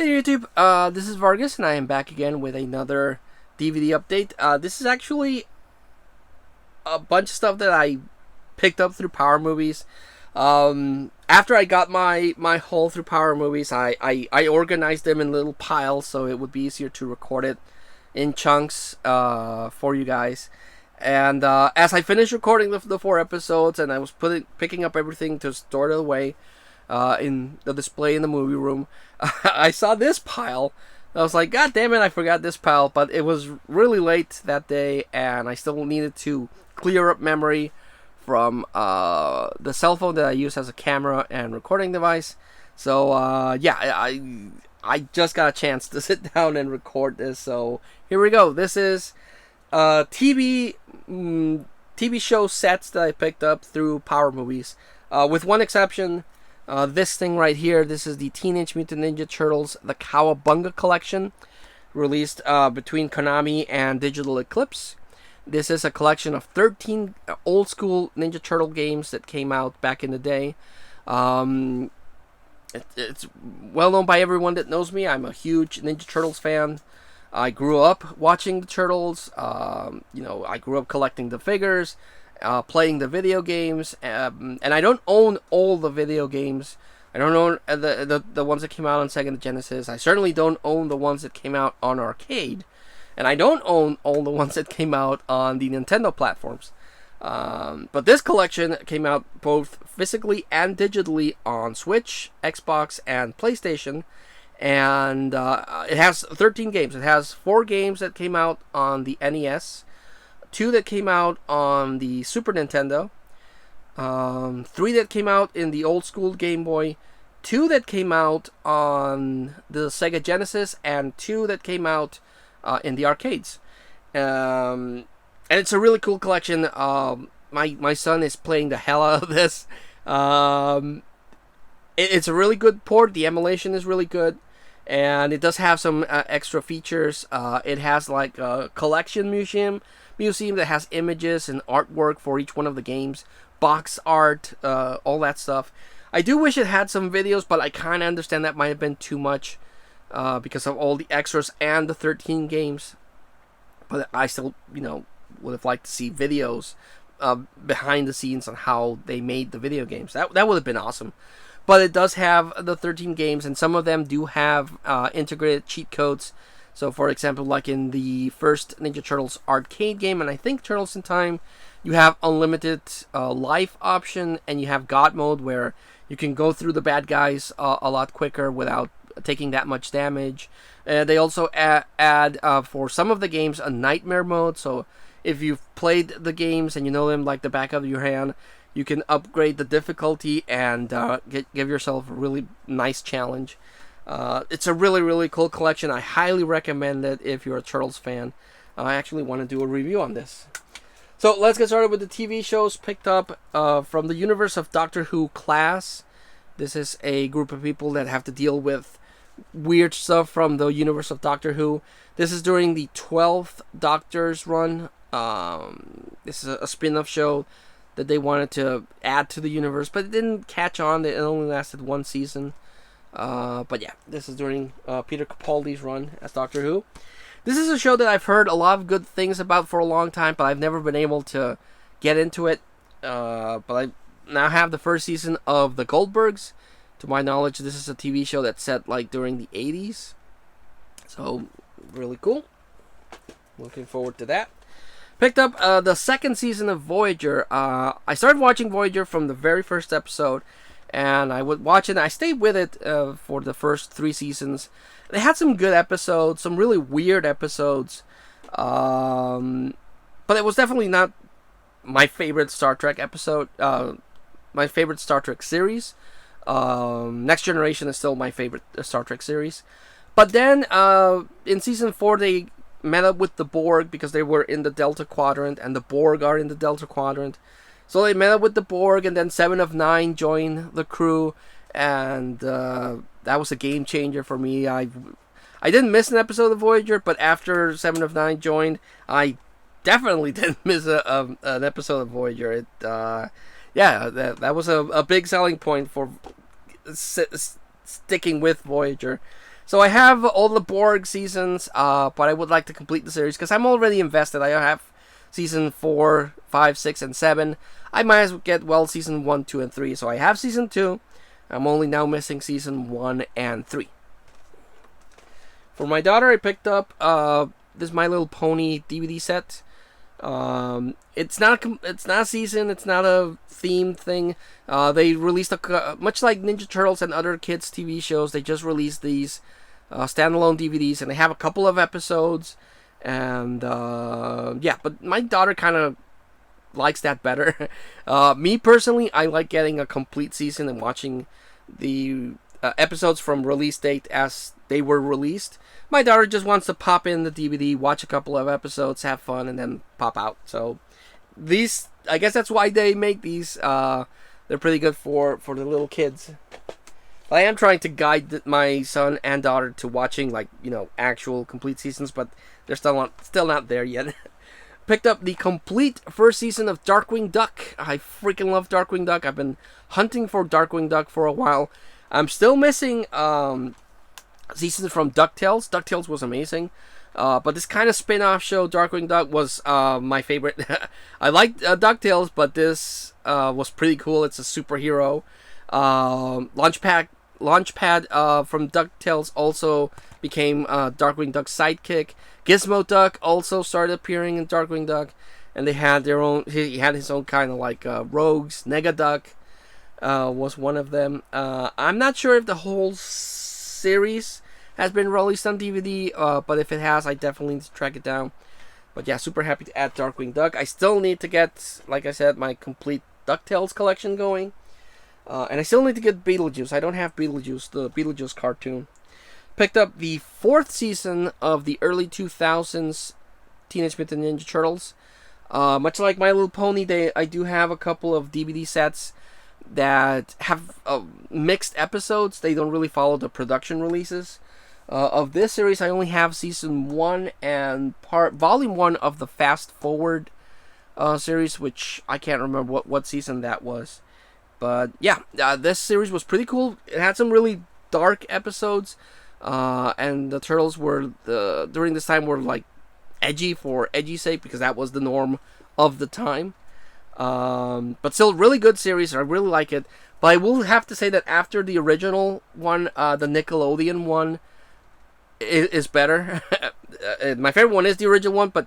Hey YouTube, this is Vargas, and I am back again with another DVD update. This is actually a bunch of stuff that I picked up through Power Movies. After I got my haul through Power Movies, I organized them in little piles so it would be easier to record it in chunks for you guys. And as I finished recording the 4 episodes, and I was picking up everything to store it away in the display in the movie room, I saw this pile. I was like, God damn it, I forgot this pile. But it was really late that day, and I still needed to clear up memory from the cell phone that I use as a camera and recording device. So yeah, I just got a chance to sit down and record this. So here we go. This is TV show sets that I picked up through Power Movies, with one exception. This thing right here, this is the Teenage Mutant Ninja Turtles, the Cowabunga collection, released between Konami and Digital Eclipse. This is a collection of 13 old school Ninja Turtle games that came out back in the day. It's well known by everyone that knows me. I'm a huge Ninja Turtles fan. I grew up watching the Turtles. I grew up collecting the figures, playing the video games, and I don't own all the video games. I don't own the ones that came out on Sega Genesis. I certainly don't own the ones that came out on arcade, and I don't own all the ones that came out on the Nintendo platforms. But this collection came out both physically and digitally on Switch, Xbox, and PlayStation. And it has 13 games. It has 4 games that came out on the NES, 2 that came out on the Super Nintendo, 3 that came out in the old school Game Boy, 2 that came out on the Sega Genesis, and 2 that came out in the arcades. And it's a really cool collection. My son is playing the hell out of this. It's a really good port. The emulation is really good, and it does have some extra features. It has like a collection museum that has images and artwork for each one of the games, box art, all that stuff. I do wish it had some videos, but I kind of understand that might have been too much because of all the extras and the 13 games. But I still, would have liked to see videos behind the scenes on how they made the video games. That would have been awesome. But it does have the 13 games, and some of them do have integrated cheat codes. So, for example, like in the first Ninja Turtles arcade game, and I think Turtles in Time, you have unlimited life option, and you have God mode, where you can go through the bad guys a lot quicker without taking that much damage. They also add for some of the games a nightmare mode. So if you've played the games and you know them like the back of your hand, you can upgrade the difficulty and give yourself a really nice challenge. It's a really, really cool collection. I highly recommend it if you're a Turtles fan. I actually want to do a review on this. So let's get started with the TV shows picked up from the universe of Doctor Who class. This is a group of people that have to deal with weird stuff from the universe of Doctor Who. This is during the 12th Doctor's run. This is a spin-off show that they wanted to add to the universe, but it didn't catch on. It only lasted 1 season. But yeah, this is during Peter Capaldi's run as Doctor Who. This is a show that I've heard a lot of good things about for a long time, but I've never been able to get into it. But I now have the first season of the Goldbergs. To my knowledge, this is a TV show that's set like during the 80s. So, really cool. Looking forward to that. Picked up the second season of Voyager. I started watching Voyager from the very first episode, and I would watch it. I stayed with it for the first 3 seasons. They had some good episodes, some really weird episodes, but it was definitely not my favorite Star Trek episode. My favorite Star Trek series. Next Generation is still my favorite Star Trek series. But then in season 4, they met up with the Borg because they were in the Delta Quadrant, and the Borg are in the Delta Quadrant. So they met up with the Borg, and then 7 of 9 joined the crew, and that was a game changer for me. I didn't miss an episode of Voyager, but after 7 of 9 joined, I definitely didn't miss an episode of Voyager. That was a big selling point for sticking with Voyager. So I have all the Borg seasons, but I would like to complete the series because I'm already invested. I have season 4, 5, 6, and 7. I might as well get, well, season 1, 2, and 3. So I have season 2. I'm only now missing season 1 and 3. For my daughter, I picked up this My Little Pony DVD set. It's not a season. It's not a themed thing. They released much like Ninja Turtles and other kids TV shows. They just released these standalone DVDs, and they have a couple of episodes. And yeah, but my daughter kind of likes that better. Me personally, I like getting a complete season and watching the episodes from release date as they were released. My daughter just wants to pop in the DVD, watch a couple of episodes, have fun, and then pop out. So these, I guess that's why they make these. They're pretty good for the little kids. I am trying to guide my son and daughter to watching, like, actual complete seasons, but they're still not there yet. Picked up the complete first season of Darkwing Duck. I freaking love Darkwing Duck. I've been hunting for Darkwing Duck for a while. I'm still missing seasons from DuckTales. DuckTales was amazing. But this kind of spin-off show, Darkwing Duck, was my favorite. I liked DuckTales, but this was pretty cool. It's a superhero. Launchpad from DuckTales also became Darkwing Duck's sidekick. Gizmo Duck also started appearing in Darkwing Duck, and they had their own. He had his own kind of like rogues. Negaduck was one of them. I'm not sure if the whole series has been released on DVD, but if it has, I definitely need to track it down. But yeah, super happy to add Darkwing Duck. I still need to get, like I said, my complete DuckTales collection going. And I still need to get Beetlejuice. I don't have Beetlejuice, the Beetlejuice cartoon. Picked up the 4th season of the early 2000s Teenage Mutant Ninja Turtles. Much like My Little Pony, I do have a couple of DVD sets that have mixed episodes. They don't really follow the production releases. Of this series, I only have season 1 and volume 1 of the Fast Forward series, which I can't remember what season that was. But yeah, this series was pretty cool. It had some really dark episodes, and the Turtles were during this time were like edgy for edgy's sake, because that was the norm of the time. But still, really good series. I really like it. But I will have to say that after the original one, the Nickelodeon one is better. My favorite one is the original one, but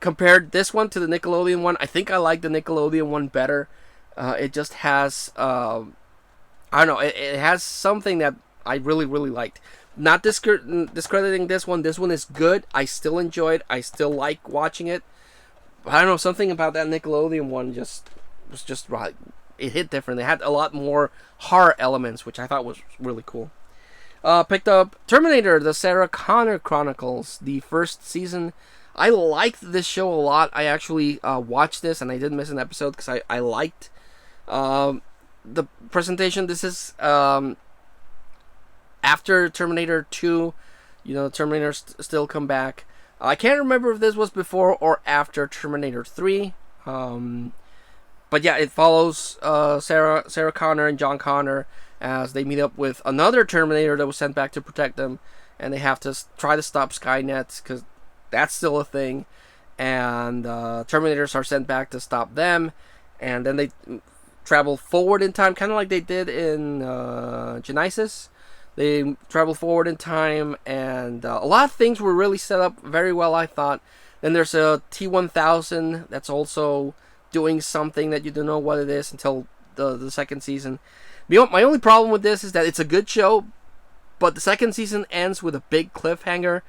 compared this one to the Nickelodeon one, I think I like the Nickelodeon one better. It just has, I don't know, it has something that I really, really liked. Not discrediting this one. This one is good. I still enjoy it. I still like watching it. But I don't know, something about that Nickelodeon one was just right. It hit different. It had a lot more horror elements, which I thought was really cool. Picked up Terminator, the Sarah Connor Chronicles, the first season. I liked this show a lot. I actually watched this, and I didn't miss an episode because I liked the presentation. This is after Terminator 2. Terminator still come back. I can't remember if this was before or after Terminator 3. But yeah, it follows Sarah Connor and John Connor as they meet up with another Terminator that was sent back to protect them, and they have to try to stop Skynet because that's still a thing. And Terminators are sent back to stop them, and then they travel forward in time, kind of like they did in Genesis. They travel forward in time, and a lot of things were really set up very well, I thought. Then there's a T-1000 that's also doing something that you don't know what it is until the second season. My only problem with this is that it's a good show, but the second season ends with a big cliffhanger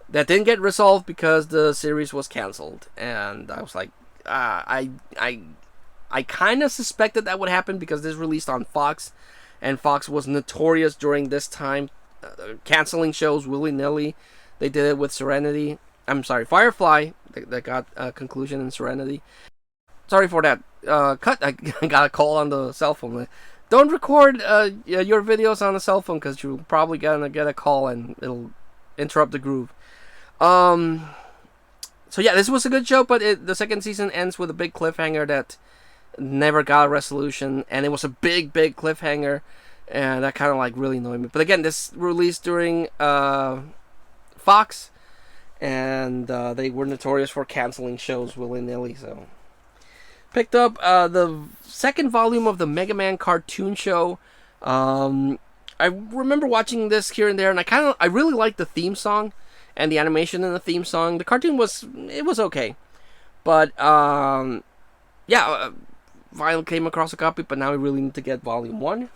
that didn't get resolved because the series was canceled. And I was like, I kind of suspected that would happen because this released on Fox, and Fox was notorious during this time canceling shows willy-nilly. They did it with Firefly. That got a conclusion in Serenity. Sorry for that cut. I got a call on the cell phone. Don't record your videos on a cell phone because you're probably gonna get a call and it'll interrupt the groove. So yeah, this was a good show, but the second season ends with a big cliffhanger that never got a resolution, and it was a big cliffhanger, and that kind of like really annoyed me. But again, this released during Fox, and they were notorious for canceling shows willy-nilly, so picked up the second volume of the Mega Man cartoon show. I remember watching this here and there, and I really liked the theme song and the animation in the theme song. The cartoon was okay, but Violet came across a copy, but now we really need to get volume 1.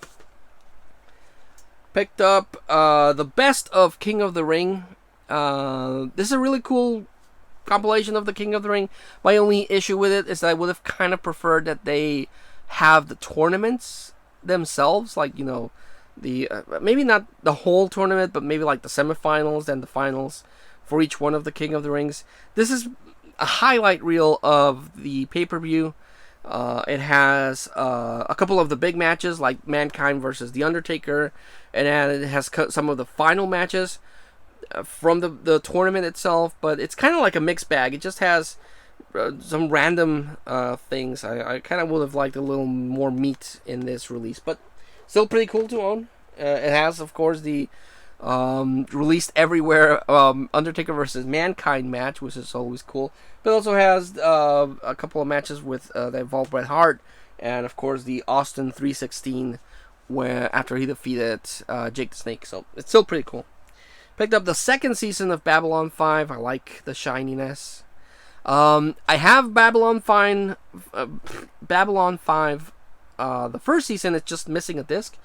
Picked up the best of King of the Ring. This is a really cool compilation of the King of the Ring. My only issue with it is that I would have kind of preferred that they have the tournaments themselves, like, the maybe not the whole tournament, but maybe like the semifinals and the finals for each one of the King of the Rings. This is a highlight reel of the pay-per-view. It has a couple of the big matches, like Mankind versus The Undertaker, and then it has some of the final matches from the tournament itself, but it's kind of like a mixed bag. It just has some random things. I kind of would have liked a little more meat in this release, but still pretty cool to own. It has, of course, the released everywhere Undertaker versus Mankind match, which is always cool. But it also has a couple of matches with that involve Bret Hart, and of course the Austin 316, where after he defeated Jake the Snake. So it's still pretty cool. Picked up the second season of Babylon 5. I like the shininess. I have Babylon 5. The first season is just missing a disc,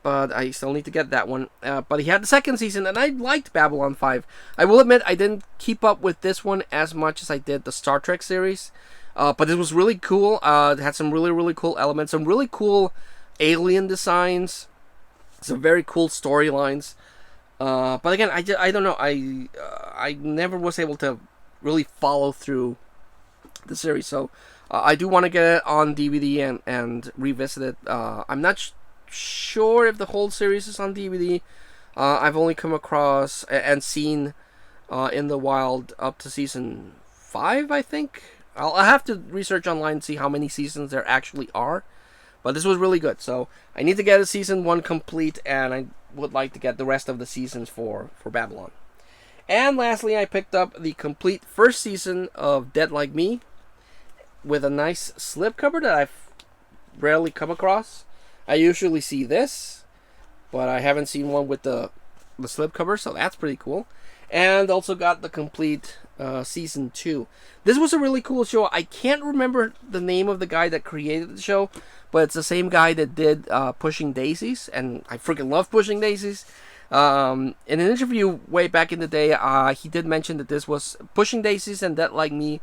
but I still need to get that one. But he had the second season, and I liked Babylon 5. I will admit I didn't keep up with this one as much as I did the Star Trek series, but it was really cool. It had some really, really cool elements, some really cool alien designs, some very cool storylines. But again, I don't know. I never was able to really follow through the series, so I do want to get it on DVD and revisit it. I'm not sure if the whole series is on DVD. I've only come across and seen in the wild up to season 5, I think. I'll have to research online and see how many seasons there actually are. But this was really good, so I need to get a season 1 complete, and I would like to get the rest of the seasons for Babylon. And lastly, I picked up the complete first season of Dead Like Me with a nice slipcover that I've rarely come across. I usually see this, but I haven't seen one with the slipcover, so that's pretty cool. And also got the complete season 2. This was a really cool show. I can't remember the name of the guy that created the show, but it's the same guy that did Pushing Daisies, and I freaking love Pushing Daisies. In an interview way back in the day, he did mention that this was Pushing Daisies and Dead Like Me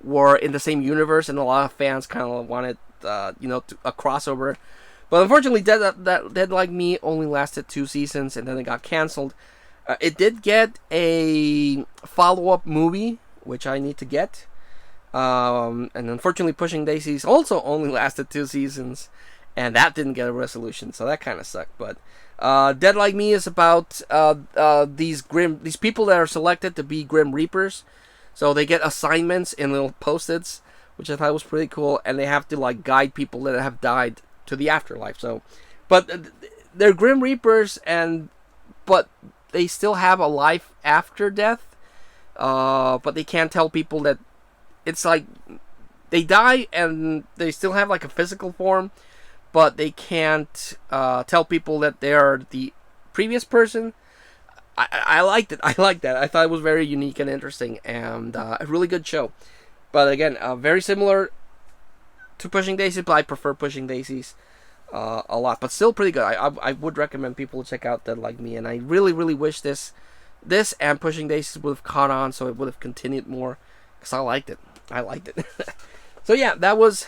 were in the same universe, and a lot of fans kind of wanted, a crossover. But unfortunately, Dead Like Me only lasted 2 seasons, and then it got canceled. It did get a follow-up movie, which I need to get. And unfortunately, Pushing Daisies also only lasted 2 seasons, and that didn't get a resolution, so that kind of sucked. But Dead Like Me is about these people that are selected to be Grim Reapers. So they get assignments in little post-its, which I thought was pretty cool, and they have to guide people that have died to the afterlife. So, but they're Grim Reapers, but they still have a life after death. But they can't tell people that it's like they die and they still have a physical form, but they can't tell people that they are the previous person. I liked it. I liked that. I thought it was very unique and interesting, and a really good show. But again, very similar to Pushing Daisies, but I prefer Pushing Daisies a lot. But still pretty good. I would recommend people check out Dead Like Me, and I really, really wish this and Pushing Daisies would have caught on, so it would have continued more, because I liked it. So yeah, that was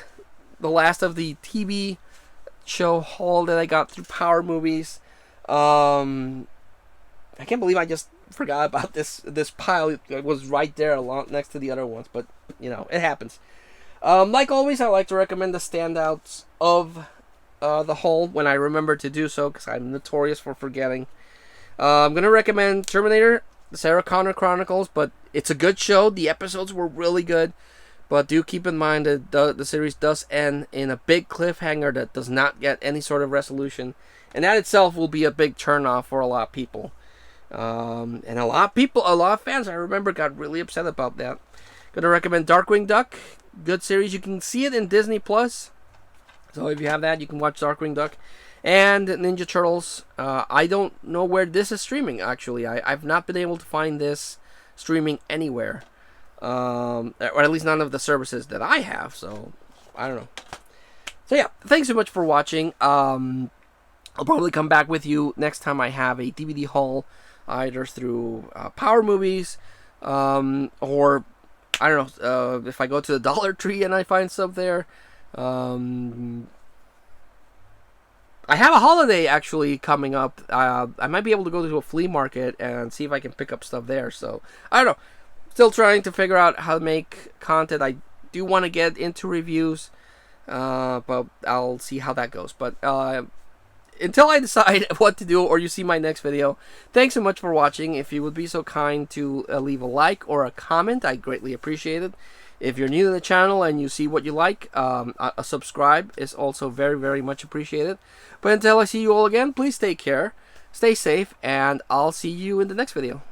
the last of the TV show haul that I got through Power Movies. I can't believe I just forgot about this pile. It was right there along next to the other ones, but it happens. Like always, I like to recommend the standouts of the haul when I remember to do so, because I'm notorious for forgetting. I'm going to recommend Terminator, the Sarah Connor Chronicles, but it's a good show. The episodes were really good, but do keep in mind that the series does end in a big cliffhanger that does not get any sort of resolution, and that itself will be a big turnoff for a lot of people. And a lot of fans, I remember, got really upset about that. Gonna recommend Darkwing Duck. Good series. You can see it in Disney Plus. So if you have that, you can watch Darkwing Duck. And Ninja Turtles. I don't know where this is streaming, actually. I've not been able to find this streaming anywhere. Or at least none of the services that I have. So, I don't know. So yeah, thanks so much for watching. I'll probably come back with you next time I have a DVD haul. Either through Power Movies. Or, I don't know, if I go to the Dollar Tree and I find stuff there. I have a holiday actually coming up. I might be able to go to a flea market and see if I can pick up stuff there. So, I don't know. Still trying to figure out how to make content. I do want to get into reviews. But I'll see how that goes. But until I decide what to do or you see my next video, thanks so much for watching. If you would be so kind to leave a like or a comment, I'd greatly appreciate it. If you're new to the channel and you see what you like, a subscribe is also very, very much appreciated. But until I see you all again, please take care, stay safe, and I'll see you in the next video.